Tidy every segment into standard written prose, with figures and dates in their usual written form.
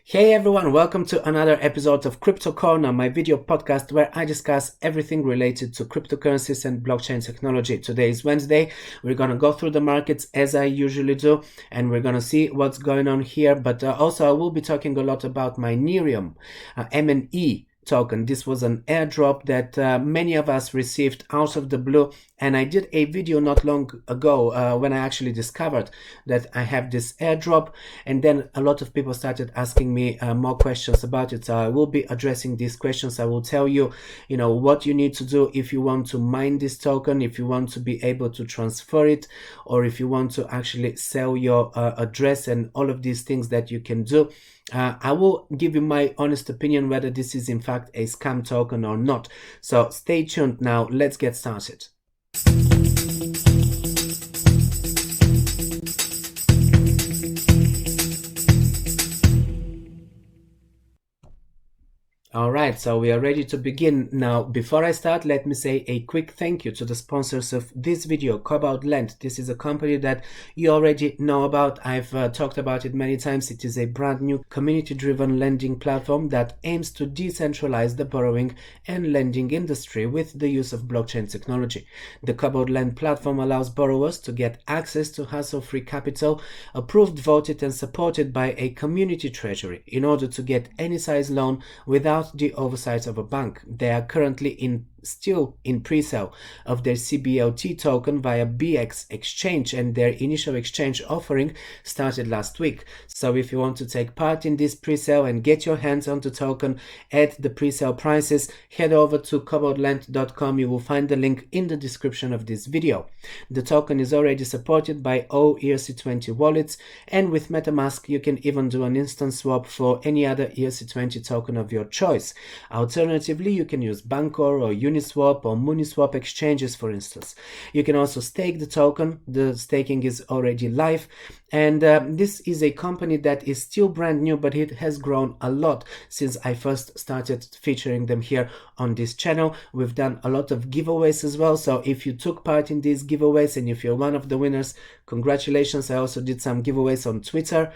Hey everyone, welcome to another episode of Crypto Corner, my video podcast where I discuss everything related to cryptocurrencies and blockchain technology. Today is Wednesday. We're going to go through the markets as I usually do, and we're going to see what's going on here. But also I will be talking a lot about Minereum, MNE Token. This was an airdrop that many of us received out of the blue, and I did a video not long ago when I actually discovered that I have this airdrop, and then a lot of people started asking me more questions about it. So I will be addressing these questions. I will tell you, what you need to do if you want to mine this token, if you want to be able to transfer it, or if you want to actually sell your address, and all of these things that you can do. I will give you my honest opinion whether this is in fact a scam token or not. So stay tuned now. Let's get started. Alright, so we are ready to begin. Now, before I start, let me say a quick thank you to the sponsors of this video, Cobalt Lend. This is a company that you already know about. I've talked about it many times. It is a brand new community-driven lending platform that aims to decentralize the borrowing and lending industry with the use of blockchain technology. The Cobalt Lend platform allows borrowers to get access to hassle-free capital, approved, voted, and supported by a community treasury in order to get any size loan without the oversight of a bank. They are currently still in pre-sale of their CBOT token via ubiex exchange, and their initial exchange offering started last week. So if you want to take part in this pre-sale and get your hands on the token at the pre-sale prices, head over to cobaltlend.com. You will find the link in the description of this video. The token is already supported by all ERC20 wallets, and with MetaMask you can even do an instant swap for any other ERC20 token of your choice. Alternatively, you can use Bancor or Uniswap or Mooniswap exchanges, for instance. You can also stake the token. The staking is already live, and this is a company that is still brand new, but it has grown a lot since I first started featuring them here on this channel. We've done a lot of giveaways as well, so if you took part in these giveaways and if you're one of the winners, congratulations. I also did some giveaways on Twitter.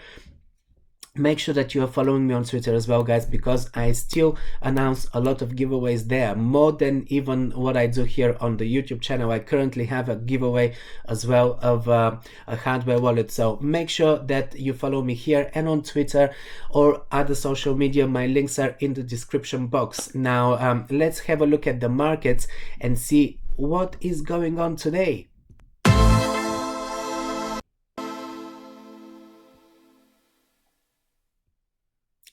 Make sure that you are following me on Twitter as well, guys, because I still announce a lot of giveaways there, more than even what I do here on the YouTube channel. I currently have a giveaway as well of a hardware wallet, so make sure that you follow me here and on Twitter or other social media. My links are in the description box. Now let's have a look at the markets and see what is going on today.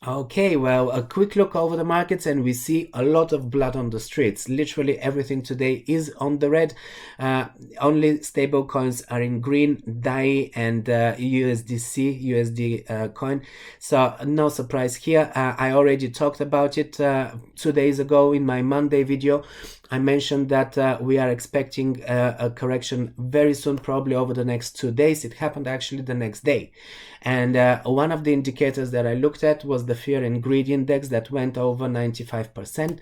Okay, well, a quick look over the markets and we see a lot of blood on the streets. Literally everything today is on the red. Only stable coins are in green, DAI and USD coin. So no surprise here. I already talked about it 2 days ago in my Monday video. I mentioned that we are expecting a correction very soon, probably over the next 2 days. It happened actually the next day. And one of the indicators that I looked at was the fear and greed index that went over 95%.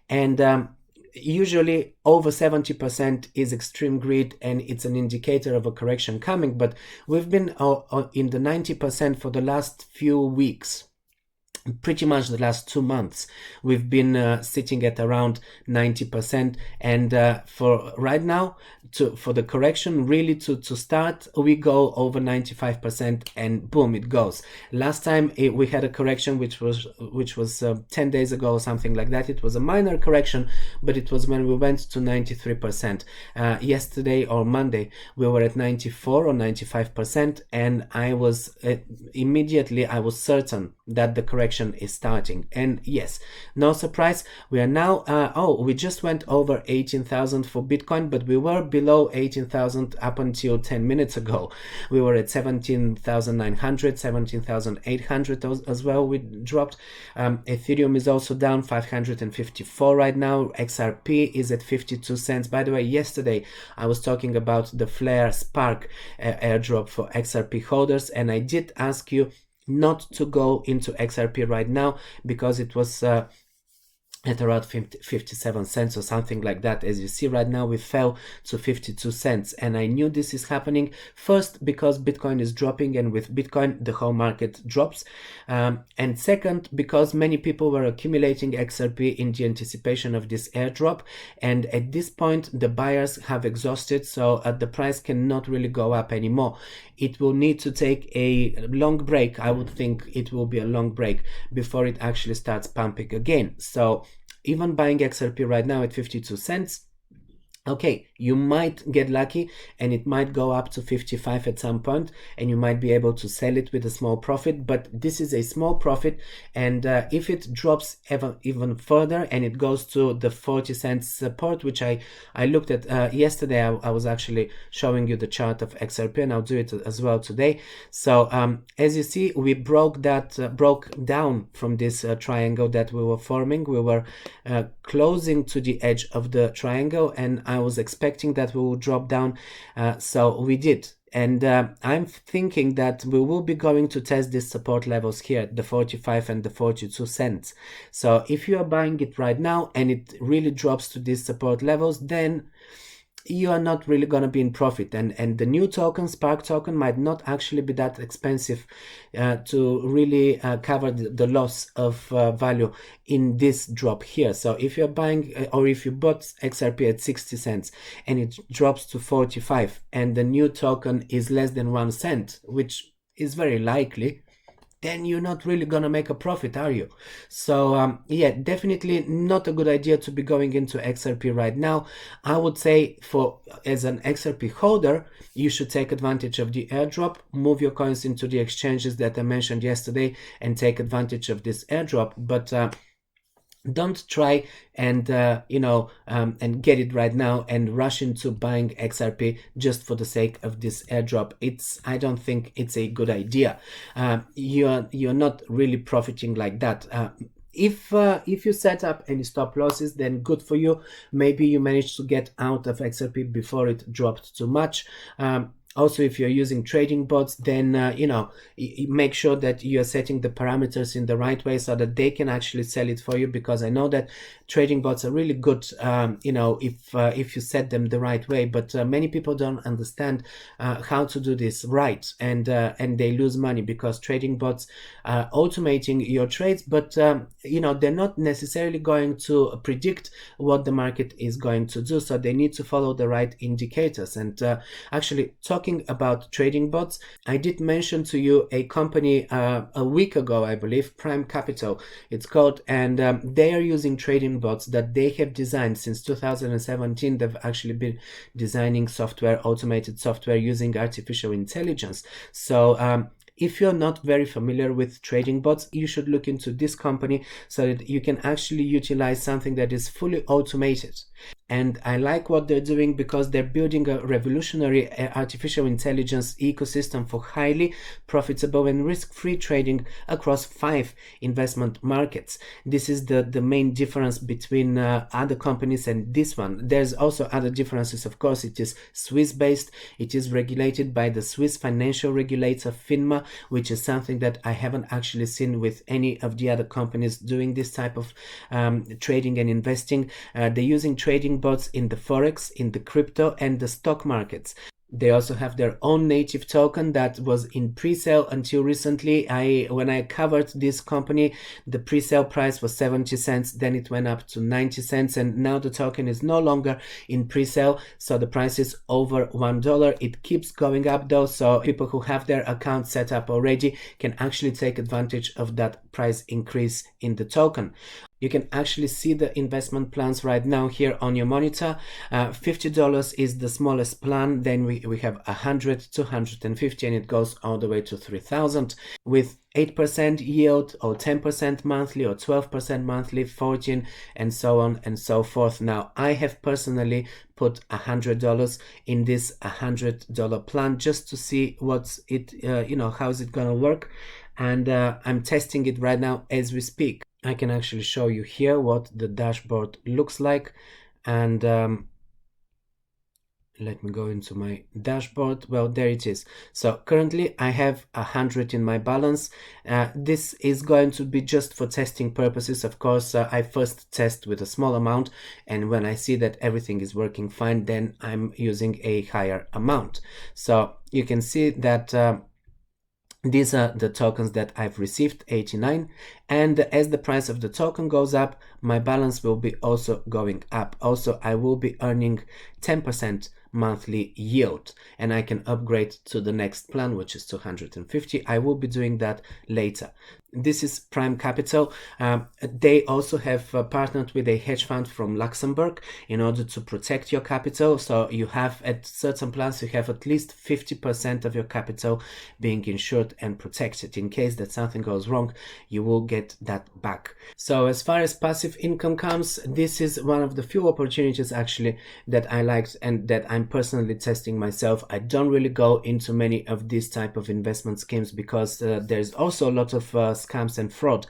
And usually over 70% is extreme greed, and it's an indicator of a correction coming. But we've been in the 90% for the last few weeks. Pretty much the last 2 months we've been sitting at around 90%, and for right now, for the correction really to start, we go over 95% and boom, it goes. Last time we had a correction which was 10 days ago or something like that. It was a minor correction, but it was when we went to 93%. Yesterday or Monday we were at 94 or 95%, and I was immediately I was certain that the correction is starting. And yes, no surprise, we are now we just went over 18,000 for Bitcoin, but we were below 18,000 up until 10 minutes ago. We were at 17,900, 17,800 as well. We dropped. Ethereum is also down 554 right now. XRP is at 52 cents. By the way, yesterday I was talking about the Flare Spark airdrop for XRP holders, and I did ask you not to go into XRP right now because it was at around 57 cents or something like that. As you see right now, we fell to 52 cents, and I knew this is happening first because Bitcoin is dropping, and with Bitcoin the whole market drops, and second because many people were accumulating XRP in the anticipation of this airdrop, and at this point the buyers have exhausted, so the price cannot really go up anymore. It will need to take a long break. I would think it will be a long break before it actually starts pumping again. So even buying XRP right now at 52 cents, okay, you might get lucky and it might go up to 55 at some point, and you might be able to sell it with a small profit, but this is a small profit, and if it drops even further and it goes to the 40 cents support, which I looked at yesterday, I was actually showing you the chart of XRP, and I'll do it as well today. So as you see, we broke down from this triangle that we were forming. We were closing to the edge of the triangle, and I was expecting that we will drop down, so we did. And I'm thinking that we will be going to test these support levels here, the 45 and the 42 cents. So if you are buying it right now and it really drops to these support levels, then you are not really going to be in profit, and the new token, Spark token, might not actually be that expensive to really cover the loss of value in this drop here. So if you're buying or if you bought XRP at 60 cents and it drops to 45 and the new token is less than 1 cent, which is very likely, then you're not really gonna make a profit, are you? So yeah, definitely not a good idea to be going into XRP right now. I would say as an XRP holder, you should take advantage of the airdrop, move your coins into the exchanges that I mentioned yesterday and take advantage of this airdrop, but don't try and and get it right now and rush into buying XRP just for the sake of this airdrop. I don't think it's a good idea. You're not really profiting like that. If you set up any stop losses, then good for you. Maybe you managed to get out of XRP before it dropped too much. Also, if you're using trading bots, then make sure that you're setting the parameters in the right way so that they can actually sell it for you, because I know that trading bots are really good if you set them the right way, but many people don't understand how to do this right, and they lose money because trading bots are automating your trades, but they're not necessarily going to predict what the market is going to do, so they need to follow the right indicators. And actually, talking about trading bots, I did mention to you a company a week ago, I believe, Praem Capital it's called, and they are using trading bots that they have designed since 2017. They've actually been designing software, automated software using artificial intelligence. So if you're not very familiar with trading bots, you should look into this company so that you can actually utilize something that is fully automated. And I like what they're doing because they're building a revolutionary artificial intelligence ecosystem for highly profitable and risk-free trading across 5 investment markets. This is the main difference between other companies and this one. There's also other differences, of course. It is Swiss-based. It is regulated by the Swiss financial regulator FINMA, which is something that I haven't actually seen with any of the other companies doing this type of trading and investing. They're using trading bots in the forex, in the crypto and the stock markets. They also have their own native token that was in pre-sale until recently. When I covered this company, the pre-sale price was 70 cents, then it went up to 90 cents, and now the token is no longer in pre-sale, so the price is over $1. It keeps going up though, so people who have their account set up already can actually take advantage of that price increase in the token. You can actually see the investment plans right now here on your monitor. $50 is the smallest plan. Then we have 100, 250, and it goes all the way to 3,000 with 8% yield or 10% monthly or 12% monthly, 14, and so on and so forth. Now, I have personally put $100 in this $100 plan just to see what's it, how's it gonna work. And I'm testing it right now as we speak. I can actually show you here what the dashboard looks like, and let me go into my dashboard. Well, there it is. So currently I have 100 in my balance. This is going to be just for testing purposes. Of course, I first test with a small amount, and when I see that everything is working fine, then I'm using a higher amount. So you can see that these are the tokens that I've received, 89, and as the price of the token goes up, my balance will be also going up. Also, I will be earning 10% monthly yield, and I can upgrade to the next plan, which is 250. I will be doing that later. This is Praem Capital. They also have partnered with a hedge fund from Luxembourg in order to protect your capital. So you have, at certain plans, you have at least 50% of your capital being insured and protected. In case that something goes wrong, you will get that back. So as far as passive income comes, this is one of the few opportunities actually that I liked and that I'm personally testing myself. I don't really go into many of these type of investment schemes because there's also a lot of scams and fraud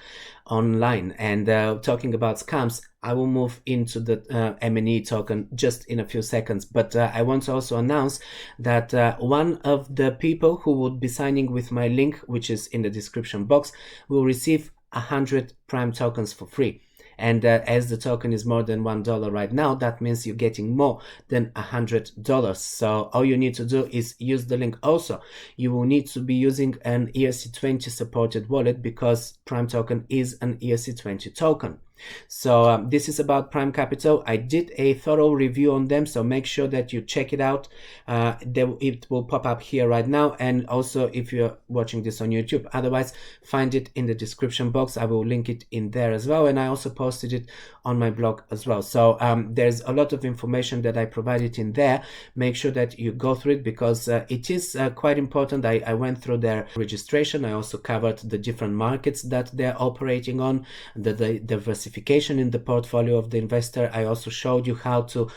online. And talking about scams, I will move into the MNE token just in a few seconds, but I want to also announce that one of the people who would be signing with my link, which is in the description box, will receive 100 Prime tokens for free. And as the token is more than $1 right now, that means you're getting more than $100. So all you need to do is use the link. Also, you will need to be using an ERC20 supported wallet because Prime token is an ERC20 token. So this is about Praem Capital. I did a thorough review on them, so make sure that you check it out. It will pop up here right now, and also if you're watching this on YouTube, otherwise find it in the description box. I will link it in there as well, and I also posted it on my blog as well. So there's a lot of information that I provided in there. Make sure that you go through it because it is quite important. I went through their registration. I also covered the different markets that they're operating on, the diversification in the portfolio of the investor. I also showed you how to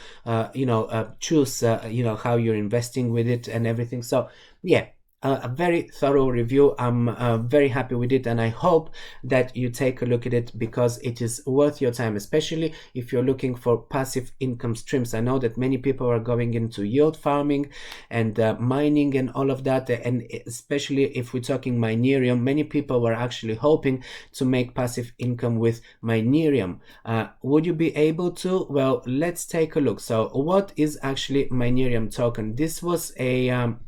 choose how you're investing with it and everything. So yeah, a very thorough review. I'm very happy with it, and I hope that you take a look at it because it is worth your time, especially if you're looking for passive income streams. I know that many people are going into yield farming and mining and all of that, and especially if we're talking Minereum, many people were actually hoping to make passive income with Minereum. Would you be able to? Well, let's take a look. So what is actually Minereum token? This was an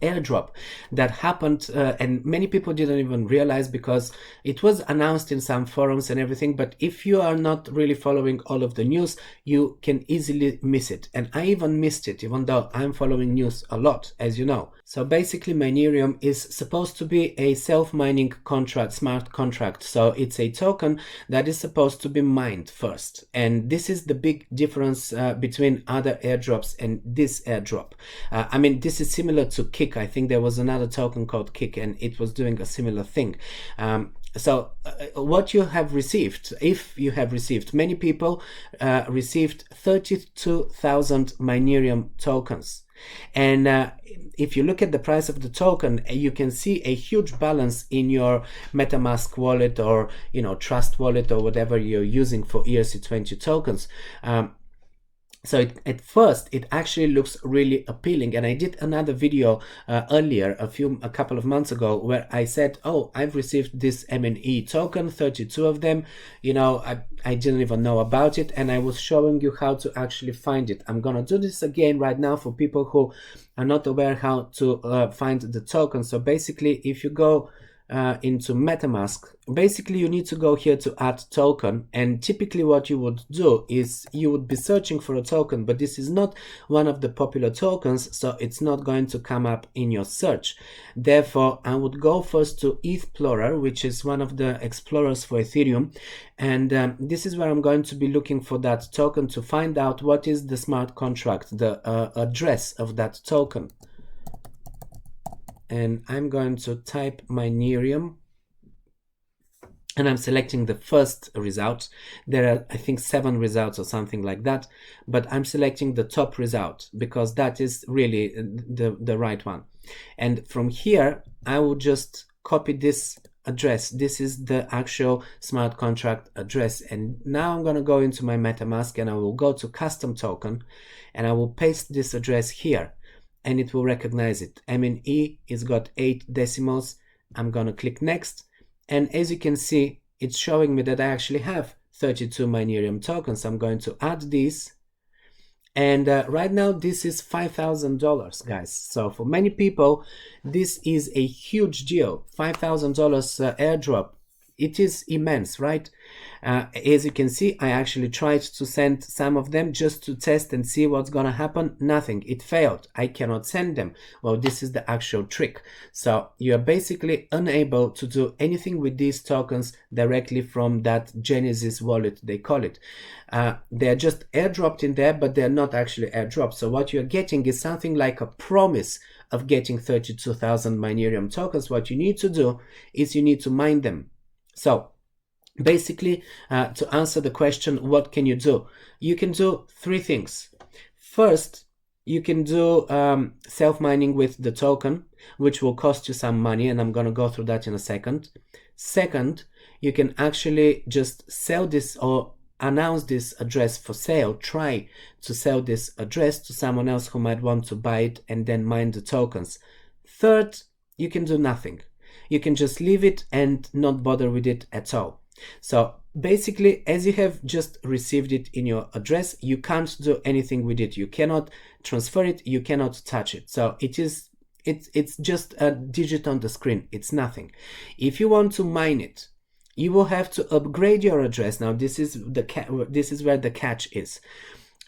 airdrop that happened and many people didn't even realize because it was announced in some forums and everything, but if you are not really following all of the news, you can easily miss it. And I even missed it, even though I'm following news a lot, as you know. So basically Minereum is supposed to be a self-mining contract, smart contract. So it's a token that is supposed to be mined first, and this is the big difference between other airdrops and this airdrop. I mean, this is similar to Kik. I think there was another token called Kik and it was doing a similar thing. So what you have received, if you have received, many people received 32,000 Minereum tokens. And if you look at the price of the token, you can see a huge balance in your MetaMask wallet or Trust wallet or whatever you're using for ERC20 tokens. So at first it actually looks really appealing, and I did another video earlier, a couple of months ago, where I said, oh, I've received this MNE token, 32 of them. I didn't even know about it, and I was showing you how to actually find it. I'm gonna do this again right now for people who are not aware how to find the token. So basically, if you go into MetaMask, basically you need to go here to add token, and typically what you would do is you would be searching for a token, but this is not one of the popular tokens, so it's not going to come up in your search. Therefore, I would go first to Explorer, which is one of the explorers for Ethereum, and this is where I'm going to be looking for that token to find out what is the smart contract, the address of that token. And I'm going to type Minereum, and I'm selecting the first result. There are, I think, 7 results or something like that, but I'm selecting the top result because that is really the right one. And from here, I will just copy this address. This is the actual smart contract address. And now I'm going to go into my MetaMask and I will go to custom token and I will paste this address here and it will recognize it. MNE is got 8 decimals. I'm going to click next. And as you can see, it's showing me that I actually have 32 Minereum tokens. I'm going to add these. And right now, this is $5,000, guys. So for many people, this is a huge deal. $5,000 airdrop. It is immense, right? As you can see, I actually tried to send some of them just to test and see what's gonna happen. Nothing. It failed. I cannot send them. Well, this is the actual trick. So you are basically unable to do anything with these tokens directly from that Genesis wallet, they call it. They're just airdropped in there, but they're not actually airdropped. So what you're getting is something like a promise of getting 32,000 Minereum tokens. What you need to do is you need to mine them. So basically, to answer the question, what can you do? You can do 3 things. First, you can do self-mining with the token, which will cost you some money, and I'm going to go through that in a second. Second, you can actually just sell this or announce this address for sale. Try to sell this address to someone else who might want to buy it and then mine the tokens. Third, you can do nothing. You can just leave it and not bother with it at all. So basically, as you have just received it in your address, you can't do anything with it. You cannot transfer it. You cannot touch it. So it's just a digit on the screen. It's nothing. If you want to mine it, you will have to upgrade your address. Now, this is where the catch is.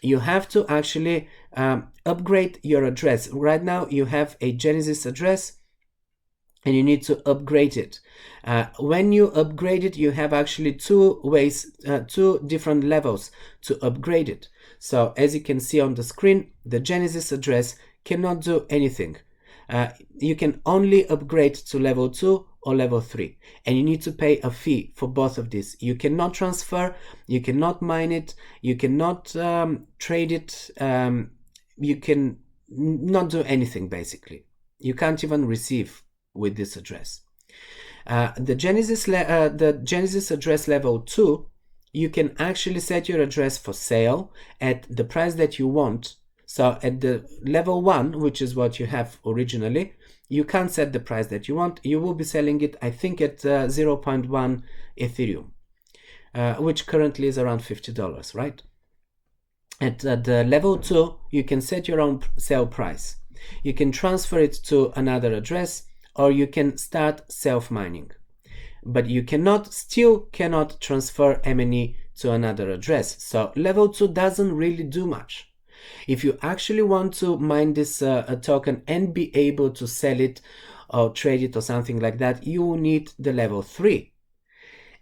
You have to actually upgrade your address. Right now, you have a Genesis address, and you need to upgrade it. When you upgrade it, you have actually 2 ways, 2 different levels to upgrade it. So as you can see on the screen, the Genesis address cannot do anything. You can only upgrade to level 2 or level 3, and you need to pay a fee for both of these. You cannot transfer, you cannot mine it, you cannot trade it, you can not do anything basically. You can't even receive with this address. The Genesis address level 2, you can actually set your address for sale at the price that you want. So at the level 1, which is what you have originally, you can't set the price that you want. You will be selling it, I think, at 0.1 ethereum, which currently is around $50, right? At the level 2, you can set your own sale price. You can transfer it to another address, or you can start self-mining. But you still cannot transfer MNE to another address. So level 2 doesn't really do much. If you actually want to mine this token and be able to sell it or trade it or something like that, you need the level 3.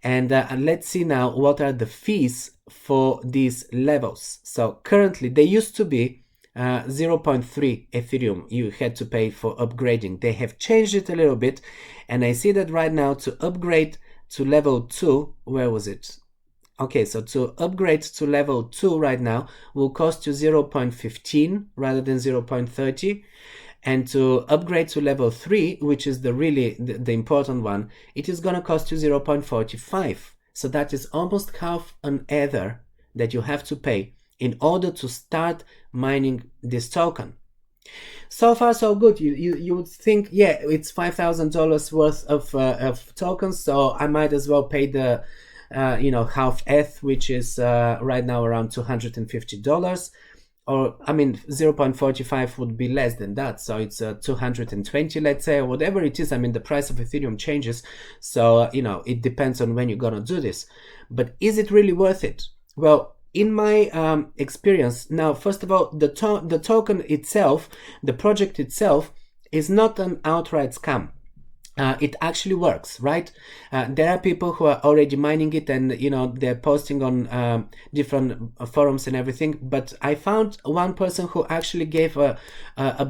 And let's see now what are the fees for these levels. So currently they used to be 0.3 ethereum you had to pay for upgrading. They have changed it a little bit, and I see that right now to upgrade to level 2, where was it? Okay, so to upgrade to level 2 right now will cost you 0.15 rather than 0.30, and to upgrade to level 3, which is the important one, it is gonna cost you 0.45. So that is almost half an ether that you have to pay in order to start mining this token. So far so good. You would think, yeah, it's $5,000 worth of tokens, so I might as well pay the half ETH, which is right now around $250, or I mean 0.45 would be less than that, so it's 220, let's say, or whatever it is. I mean, the price of Ethereum changes, so it depends on when you're gonna do this. But is it really worth it? Well, in my experience, now, first of all, the token itself, the project itself, is not an outright scam. It actually works, right? There are people who are already mining it, and they're posting on different forums and everything. But I found one person who actually gave a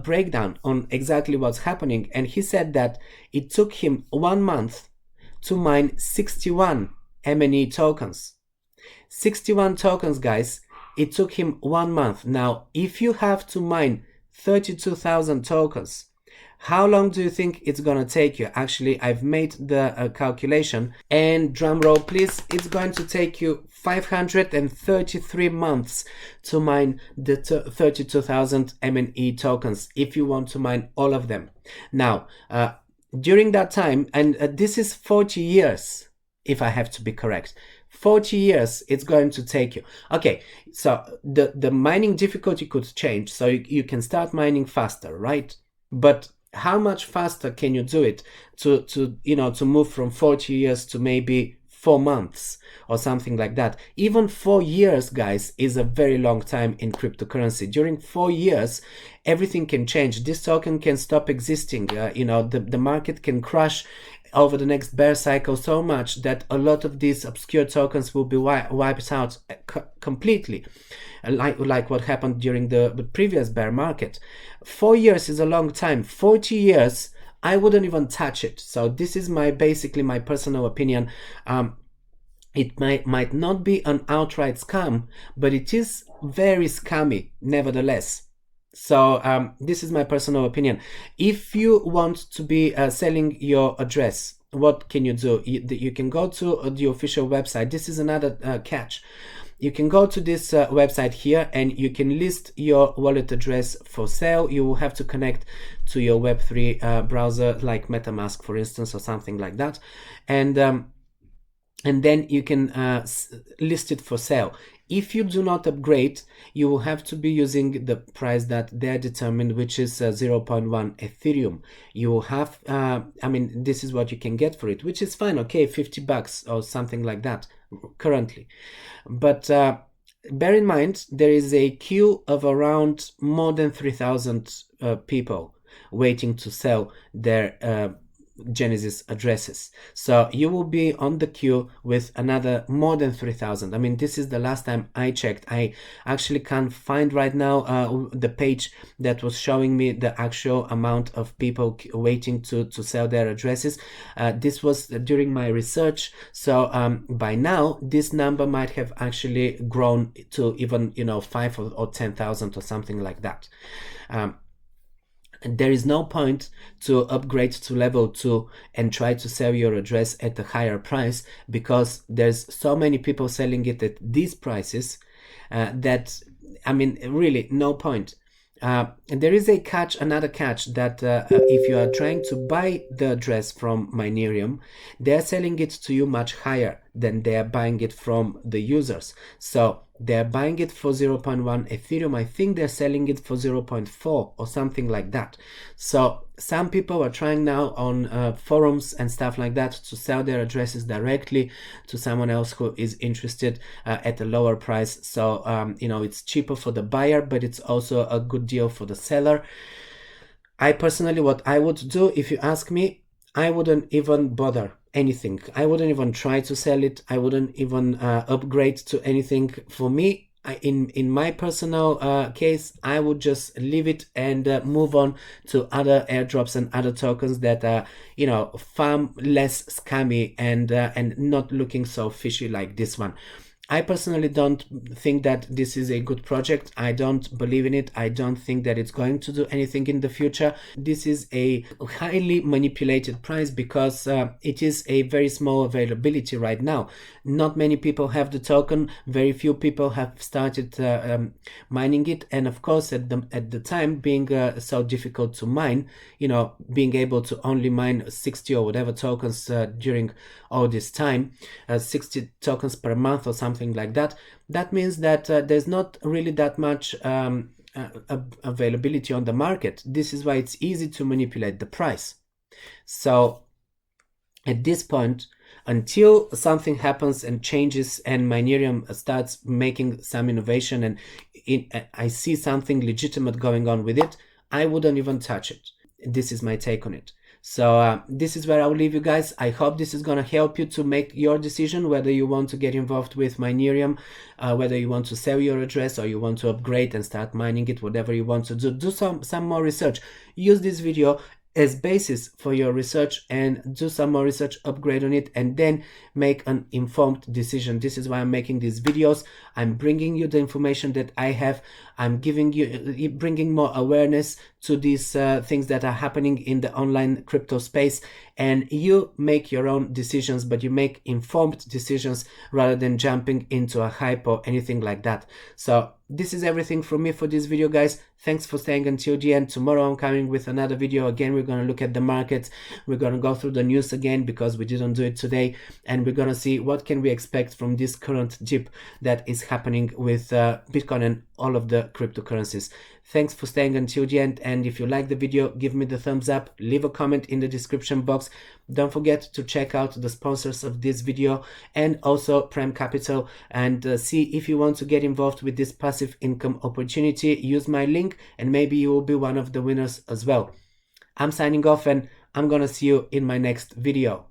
breakdown on exactly what's happening, and he said that it took him 1 month to mine 61 MNE tokens. 61 tokens, guys. It took him 1 month. Now, if you have to mine 32,000 tokens, How long do you think it's gonna take you? Actually, I've made the calculation, and drum roll please, it's going to take you 533 months to mine the 32,000 MNE tokens if you want to mine all of them. Now, during that time, and this is 40 years, if I have to be correct, 40 years it's going to take you. Okay, so the mining difficulty could change, so you can start mining faster, right? But how much faster can you do it to move from 40 years to maybe 4 months or something like that? Even 4 years, guys, is a very long time in cryptocurrency. During 4 years, everything can change. This token can stop existing. The market can crash over the next bear cycle so much that a lot of these obscure tokens will be wiped out completely, like what happened during the previous bear market. 4 years is a long time. 40 years, I wouldn't even touch it. So this is basically my personal opinion. It might not be an outright scam, but it is very scammy nevertheless. So this is my personal opinion. If you want to be selling your address, what can you do? You can go to the official website. This is another catch. You can go to this website here and you can list your wallet address for sale. You will have to connect to your Web3 browser like MetaMask, for instance, or something like that. And then you can list it for sale. If you do not upgrade, you will have to be using the price that they're determined, which is 0.1 Ethereum. You will have, this is what you can get for it, which is fine. Okay, $50 or something like that currently. But bear in mind, there is a queue of around more than 3,000 people waiting to sell their Genesis addresses. So you will be on the queue with another more than 3,000. I mean, this is the last time I checked. I actually can't find right now the page that was showing me the actual amount of people waiting to sell their addresses. This was during my research. So by now, this number might have actually grown to even, 5 or 10,000 or something like that. There is no point to upgrade to level 2 and try to sell your address at a higher price, because there's so many people selling it at these prices that, really no point. There is another catch that if you are trying to buy the address from Minereum, they're selling it to you much higher than they're buying it from the users. So they're buying it for 0.1 Ethereum. I think they're selling it for 0.4 or something like that. So some people are trying now on forums and stuff like that to sell their addresses directly to someone else who is interested at a lower price. So, it's cheaper for the buyer, but it's also a good deal for the seller. I personally, what I would do, if you ask me, I wouldn't even bother anything. I wouldn't even try to sell it. I wouldn't even upgrade to anything. For me, in my personal case, I would just leave it and move on to other airdrops and other tokens that are, far less scammy and not looking so fishy like this one. I personally don't think that this is a good project. I don't believe in it. I don't think that it's going to do anything in the future. This is a highly manipulated price because it is a very small availability right now. Not many people have the token. Very few people have started mining it. And of course, at the time being so difficult to mine, being able to only mine 60 or whatever tokens during all this time, 60 tokens per month or something like that, that means that there's not really that much availability on the market. This is why it's easy to manipulate the price. So at this point, until something happens and changes and Minereum starts making some innovation and I see something legitimate going on with it, I wouldn't even touch it. This is my take on it. So this is where I'll leave you guys. I hope this is going to help you to make your decision whether you want to get involved with Minereum, whether you want to sell your address or you want to upgrade and start mining it, whatever you want to do. Do some more research. Use this video as basis for your research and do some more research, upgrade on it, and then make an informed decision. This is why I'm making these videos. I'm bringing you the information that I have. I'm bringing more awareness to these things that are happening in the online crypto space, and you make your own decisions, but you make informed decisions rather than jumping into a hype or anything like that. So this is everything from me for this video, guys. Thanks for staying until the end. Tomorrow I'm coming with another video. Again, we're going to look at the market. We're going to go through the news again because we didn't do it today, and we're going to see what can we expect from this current dip that is happening with Bitcoin and all of the cryptocurrencies. Thanks for staying until the end, and if you like the video, give me the thumbs up, leave a comment in the description box. Don't forget to check out the sponsors of this video and also Praem Capital, and see if you want to get involved with this passive income opportunity. Use my link and maybe you will be one of the winners as well. I'm signing off, and I'm gonna see you in my next video.